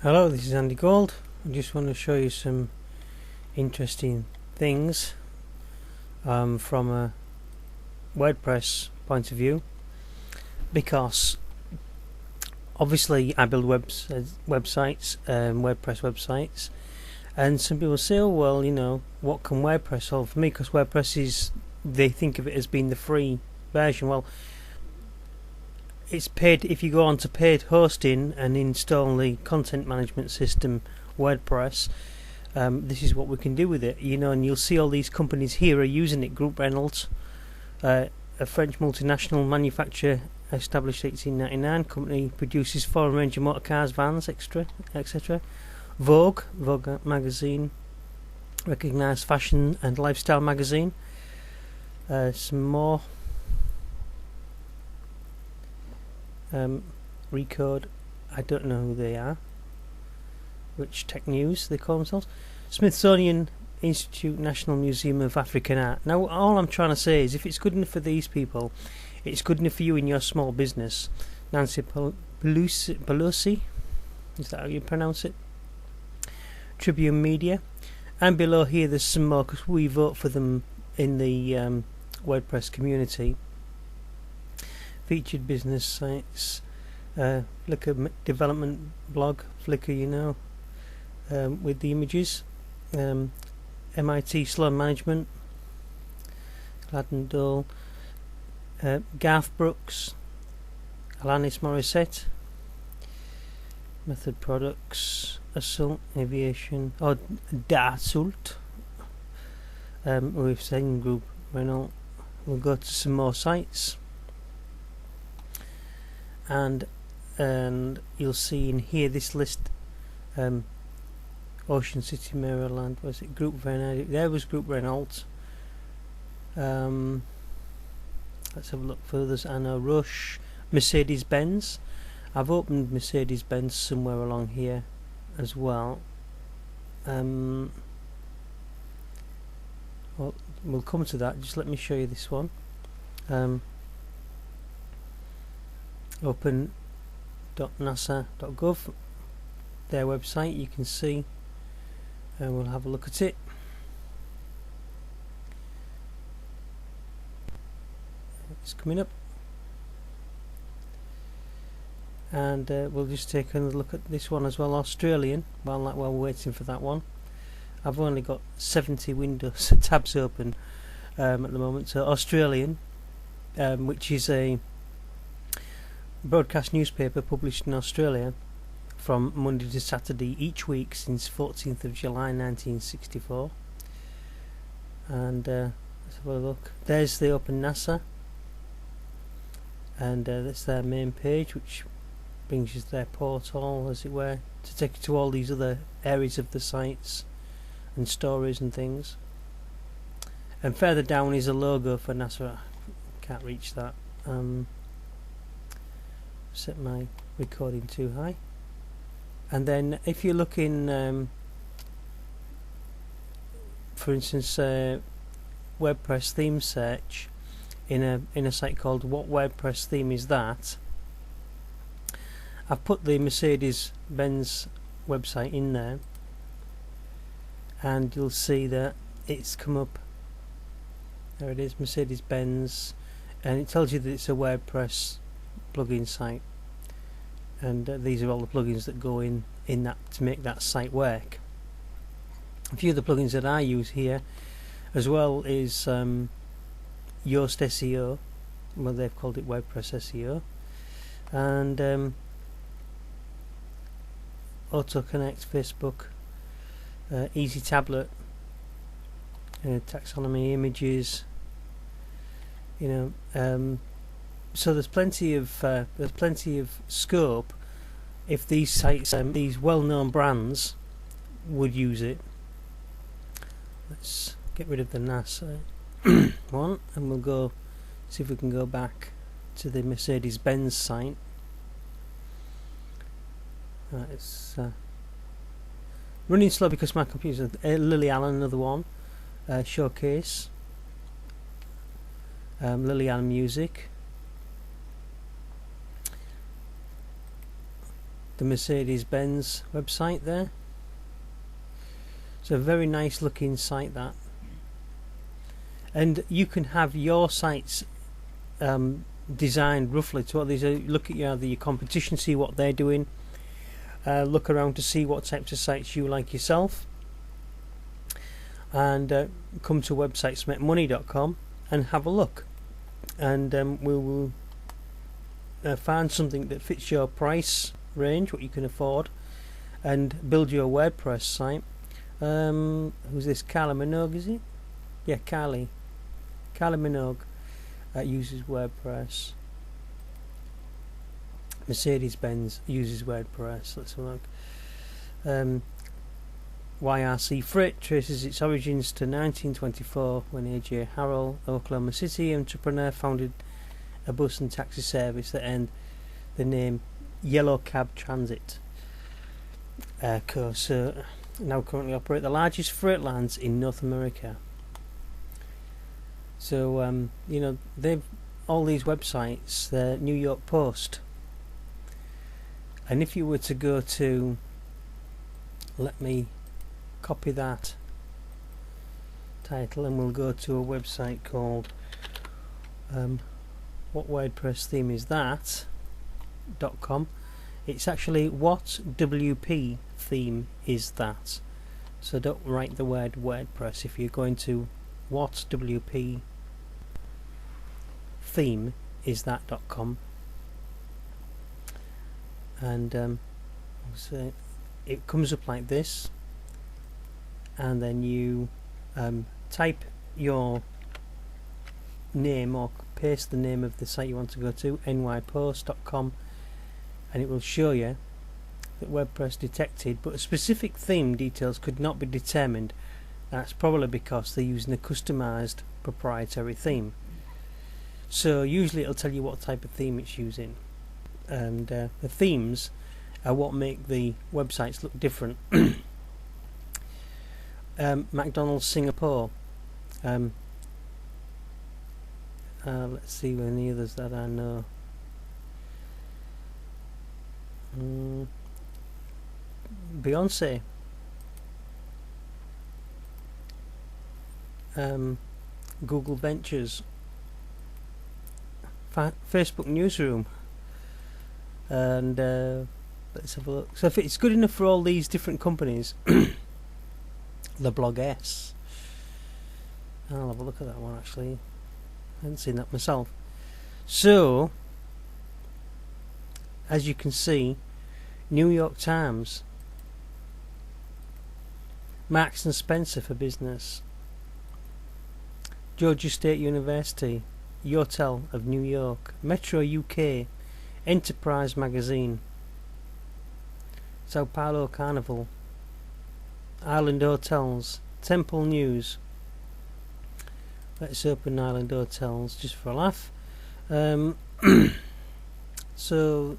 Hello, this is Andy Gold. I just want to show you some interesting things from a WordPress point of view, because obviously I build websites, WordPress websites, and some people say, oh well, you know, what can WordPress solve for me? Because WordPress is, they think of it as being the free version. Well, it's paid. If you go on to paid hosting and install the content management system WordPress, this is what we can do with it, you know. And you'll see all these companies here are using it. Group Reynolds, a French multinational manufacturer established 1899, company produces foreign range of motor cars, vans, etc. Vogue magazine, recognised fashion and lifestyle magazine. Some more. Recode, I don't know who they are, which tech news they call themselves. Smithsonian Institute, National Museum of African Art. Now all I'm trying to say is, if it's good enough for these people, it's good enough for you in your small business. Nancy Pelosi, is that how you pronounce it? Tribune Media. And below here there's some more, because we vote for them in the WordPress community. Featured business sites, Flickr development blog, Flickr, you know, with the images, MIT Sloan Management, Gladden Dole, Garth Brooks, Alanis Morissette, Method Products, Assault Aviation, or Dassault, we've seen Group Renault. We'll go to some more sites. And you'll see in here this list, Ocean City, Maryland, was it Group Renault? There was Group Renault. Let's have a look for others. Anna Rush, Mercedes-Benz. I've opened Mercedes-Benz somewhere along here as well. Well, we'll come to that. Just let me show you this one. Open.nasa.gov, their website, you can see, and we'll have a look at it. It's coming up, and we'll just take another look at this one as well. Australian. While we're waiting for that one, I've only got 70 Windows tabs open at the moment. So Australian, which is a broadcast newspaper published in Australia from Monday to Saturday each week since 14th of July 1964. And let's have a look. There's the Open NASA, and that's their main page, which brings you to their portal, as it were, to take you to all these other areas of the sites and stories and things. And further down is a logo for NASA. Can't reach that. Set my recording too high. And then if you look in, for instance, WordPress theme search in a site called What WordPress Theme Is That, I've put the Mercedes-Benz website in there, and you'll see that it's come up. There it is, Mercedes-Benz, and it tells you that it's a WordPress plugin site, and these are all the plugins that go in that to make that site work. A few of the plugins that I use here as well is Yoast SEO, well, they've called it WordPress SEO, and AutoConnect, Facebook, Easy Tablet, taxonomy, images, you know. So there's plenty of scope if these sites, these well-known brands, would use it. Let's get rid of the NASA one, and we'll go see if we can go back to the Mercedes-Benz site. It's running slow because my computer's Lily Allen, another one. Showcase, Lily Allen Music. the Mercedes-Benz website there. It's a very nice looking site, that. And you can have your sites designed roughly to what these are. Look at your competition, see what they're doing, look around to see what types of sites you like yourself, and come to websitesmakemoney.com and have a look, and we will find something that fits your price range, what you can afford, and build your WordPress site. Who's this? Carla Minogue, is it? Yeah, Carla Minogue uses WordPress. Mercedes-Benz uses WordPress. Let's have a look. YRC Freight traces its origins to 1924 when A.J. Harrell, Oklahoma City entrepreneur, founded a bus and taxi service that earned the name Yellow Cab Transit Co. So now currently operate the largest freight lines in North America. So they've all these websites. The New York Post, and if you were to go to, let me copy that title, and we'll go to a website called what WordPress theme is that.com. It's actually what WP theme is that. So don't write the word WordPress. If you're going to what WP theme is that.com, and so it comes up like this, and then you type your name or paste the name of the site you want to go to, nypost.com, and it will show you that WordPress detected, but specific theme details could not be determined. That's probably because they're using a customized proprietary theme. So usually it'll tell you what type of theme it's using, and the themes are what make the websites look different. McDonald's Singapore. Let's see any others that I know. Beyonce. Google Ventures. Facebook Newsroom. And let's have a look. So if it's good enough for all these different companies, the Blog S. I'll have a look at that one actually. I haven't seen that myself. So, as you can see, New York Times, Marks and Spencer for business, Georgia State University, Yotel of New York, Metro UK, Enterprise Magazine, Sao Paulo Carnival, Island Hotels, Temple News. Let's open Island Hotels just for a laugh. So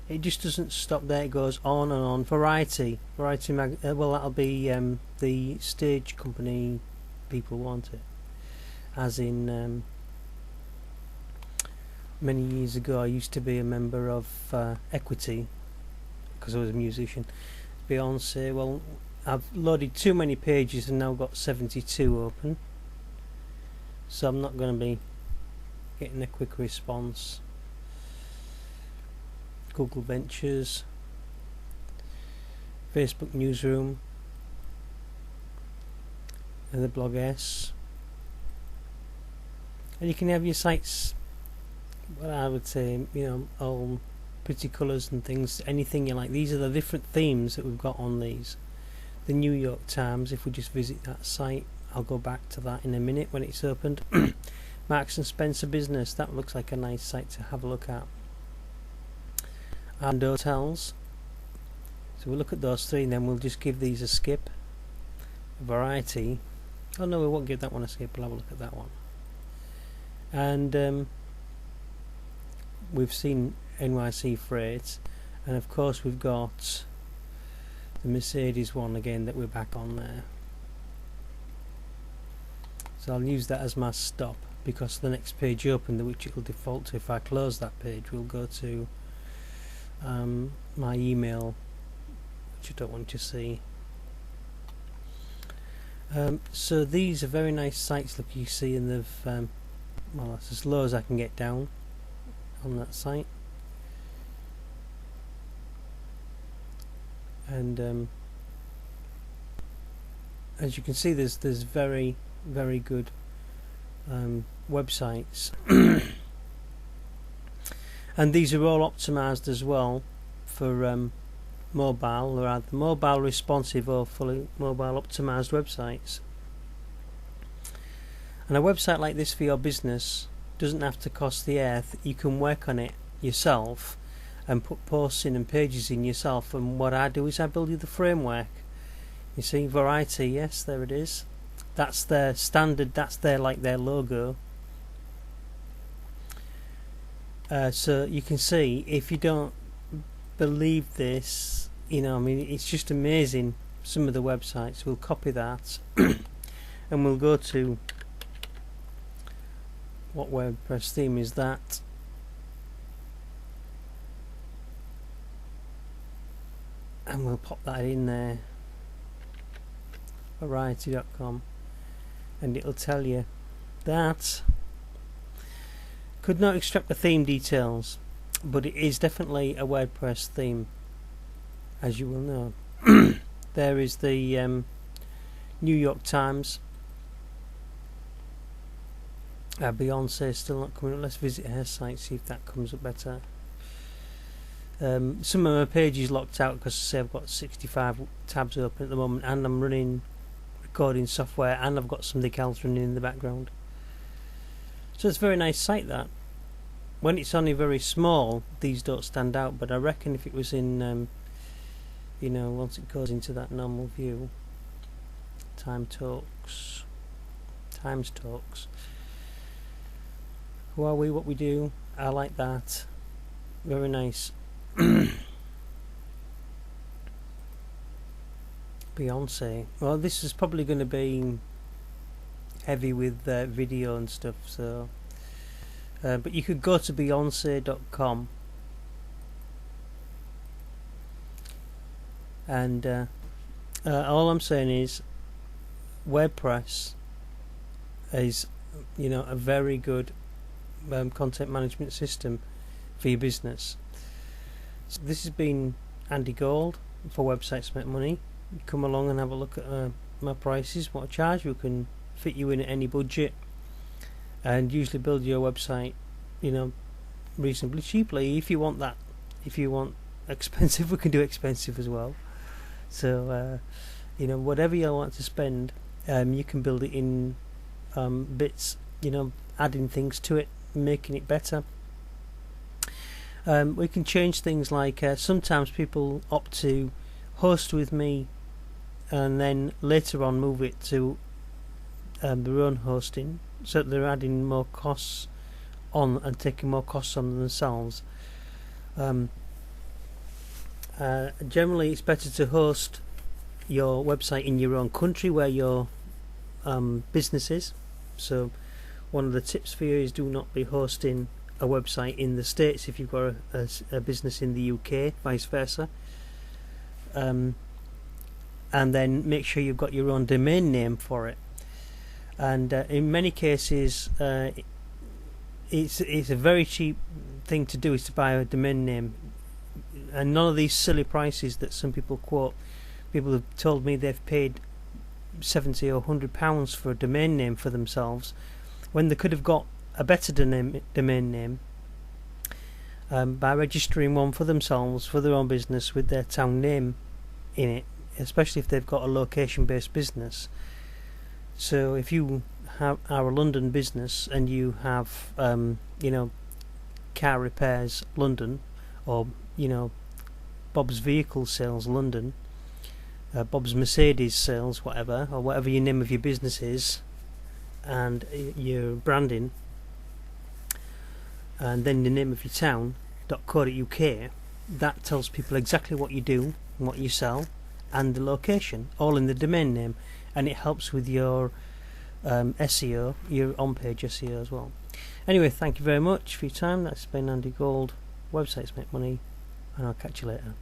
it just doesn't stop there, it goes on and on. Variety well, that'll be the stage company people want it. As in, many years ago I used to be a member of Equity because I was a musician. Beyonce, well, I've loaded too many pages and now got 72 open, so I'm not going to be getting a quick response. Google Ventures, Facebook Newsroom, and the Blog S. And you can have your sites, well, I would say, all pretty colours and things, anything you like. These are the different themes that we've got on these. The New York Times, if we just visit that site, I'll go back to that in a minute when it's opened. Marks and Spencer Business, that looks like a nice site to have a look at. And hotels, so we'll look at those three and then we'll just give these a skip. Variety, oh no, we won't give that one a skip, we'll have a look at that one. And we've seen NYC Freight, and of course we've got the Mercedes one again that we're back on there. So I'll use that as my stop, because the next page open, which it will default to if I close that page, we'll go to my email, which I don't want you to see. So these are very nice sites. Look, you see, and they've well, that's as low as I can get down on that site, and as you can see, there's very good websites, and these are all optimized as well for mobile. They're either mobile responsive or fully mobile optimized websites. And a website like this for your business doesn't have to cost the earth. You can work on it yourself and put posts in and pages in yourself, and what I do is I build you the framework. You see, variety, yes, there it is. That's their standard, that's their logo. So you can see, if you don't believe this, you know, I mean, it's just amazing. Some of the websites, we'll copy that and we'll go to, what WordPress theme is that? And we'll pop that in there, variety.com, and it'll tell you that. Could not extract the theme details, but it is definitely a WordPress theme, as you will know. There is the New York Times. Beyonce is still not coming up. Let's visit her site, see if that comes up better. Some of my pages locked out because, say, I've got 65 tabs open at the moment, and I'm running recording software, and I've got something else running in the background. So it's a very nice site, that. When it's only very small, these don't stand out, but I reckon if it was in, you know, once it goes into that normal view, Times Talks, who are we, what we do, I like that, very nice. Beyonce, well, this is probably going to be heavy with video and stuff, so but you could go to Beyonce.com and all I'm saying is WordPress is, you know, a very good content management system for your business. So this has been Andy Gold for Websites Make Money. Come along and have a look at my prices, what I charge. We can fit you in at any budget and usually build your website, you know, reasonably cheaply. If you want that, if you want expensive, we can do expensive as well. So you know, whatever you want to spend, you can build it in bits, you know, adding things to it, making it better. We can change things like sometimes people opt to host with me and then later on move it to their own hosting, so that they're adding more costs on and taking more costs on themselves. Generally it's better to host your website in your own country where your business is. So one of the tips for you is do not be hosting a website in the States if you've got a business in the UK, vice versa. And then make sure you've got your own domain name for it. And in many cases it's a very cheap thing to do, is to buy a domain name, and none of these silly prices that some people quote. People have told me they've paid £70 or £100 for a domain name for themselves when they could have got a better domain name by registering one for themselves, for their own business, with their town name in it, especially if they've got a location based business. So if you are a London business and you have you know, car repairs London, or you know, Bob's Vehicle Sales London, Bob's Mercedes Sales, whatever, or whatever your name of your business is, and your branding, and then the name of your town .co.uk, that tells people exactly what you do and what you sell and the location, all in the domain name, and it helps with your SEO, your on-page SEO as well. Anyway, thank you very much for your time. That's been Andy Gold, Websites Make Money, and I'll catch you later.